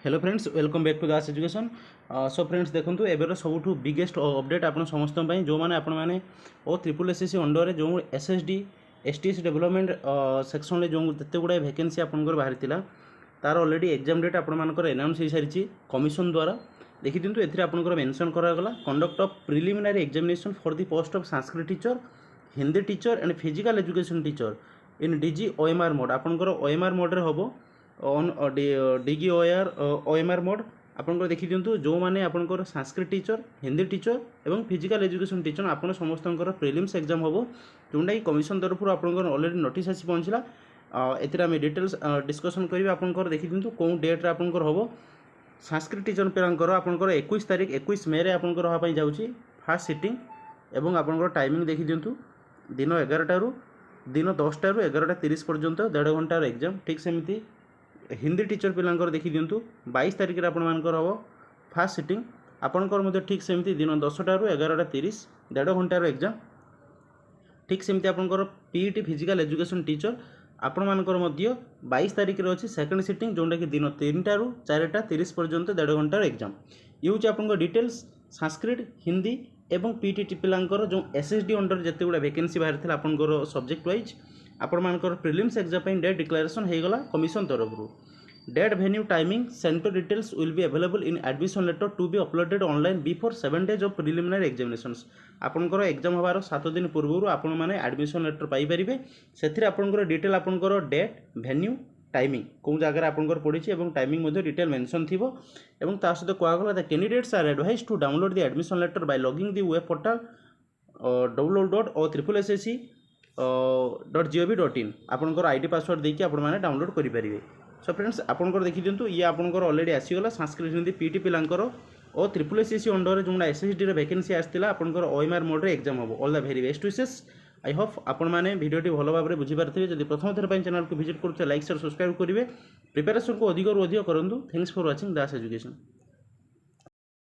Hello friends, welcome back to Das education. So friends देखो एबर सबुठ biggest update आप समस्त जो मैंने आपण मैंने ओ ट्रिपल एसएससी अंडर जो एसएसडी एसटीएस डेवलपमेंट सेक्शन में जो जिते गुड़ाए वैकेंसी आपंकर बाहरी तार ऑलरेडी एग्जाम डेट आपर एनाउंस हो सारी कमिशन द्वारा देखी दिंतु एपंकर मेंशन करागला conduct of preliminary examination for the post of Sanskrit teacher, Hindi teacher and physical education teacher in digi OMR mode. आपंकर ओएमआर मोड्रे हम ऑन डिगी ओएमआर मोड आपंकर देखी दिंतु जो मैंने आपंकर संस्कृत टीचर, हिंदी टीचर एवं फिजिकल एजुकेशन टीचर आपण समस्त प्रिलिम्स एग्जाम हम जोटा कि कमिशन तरफ आपंकर ऑलरेडी नोटिस आसी पहुँचला। एम डिटेल्स डिस्कसन करेंगे आपंकर देखी दिंतु कौन डेट्रे आपंकर हम संस्कृत टीचर पिलांकर आपंकर 21 तारीख 21 मे आपंकर हाँपाई जाऊँगी फास्ट सिटिंग एवं आपंकर टाइमिंग देखी दिंतु दिन 11 दिन 10 11:30 पर्यंत 1.5 घंटार एग्जाम। ठीक सेमती हिंदी टीचर पिलांकर देखी दिंतु 22 तारीख में आपर हम फास्ट सिटिंग आपंकर ठीक सेमती दिन 10 11:30 1.5 घंटार एग्जाम। ठीक सेमती आपंकर पीईटी फिजिकल एजुकेशन टीचर आपण मानकर 22 तारीख में अच्छी सेकेंड सिटिंग जोटा कि दिन 3 ରୁ 4:30 पर्यंत 1.5 घंटार एग्जाम। ये हूँ आप डिटेल्स संस्कृत, हिंदी एवं पीईटी पिलांकर जो एसएसडी अंडर जिते गुड़ा वैकेंसी बाहर था आपंकर सब्जेक्ट वाइज आपण मानकर प्रिलिम्स एग्जाम डेट डिक्लेरेशन होगा कमिशन तरफ। Date venue timing centre details will be available in admission letter to be uploaded online before 7 days of preliminary examinations. आपंकर एग्जाम हबार 7 दिन पूर्व आपण मैंने एडमिशन लेटर पाइपर से आपंकर डिटेल आपंकर डेट वेन्यू टाइमिंग कौन जगह आपंकर पड़ी और टाइमिंग डिटेल मेंशन थी और ता सहित कहगला the candidates are advised to download the admission letter by logging the web portal www.triplesssc.gov.in आपंकर आईडी पासवर्ड देकी आपण मैंने डाउनलोड करेंगे। सो फ्रेंड्स आपंकर देखी दिंतु ये आपंकर ऑलरेडी आसीगला संस्कृत, हिंदी पीटी पिलांकर और ट्रिपल एसएससी अंडर जो एसएसडी वैकेंसी आसाला आपंकर ओएमआर मोड्रे एग्जाम हम। ऑल द वेरी बेस्ट विशेष। आई होप आपण मैंने भिडियोटी भल भाव में बुझीपारे। जब प्रथम थर चैनल को विजिट करुचे लाइक शेयर सब्सक्राइब करेंगे। प्रिपेरेसन को अधिक अधिक करूँ। Thanks for watching Das education.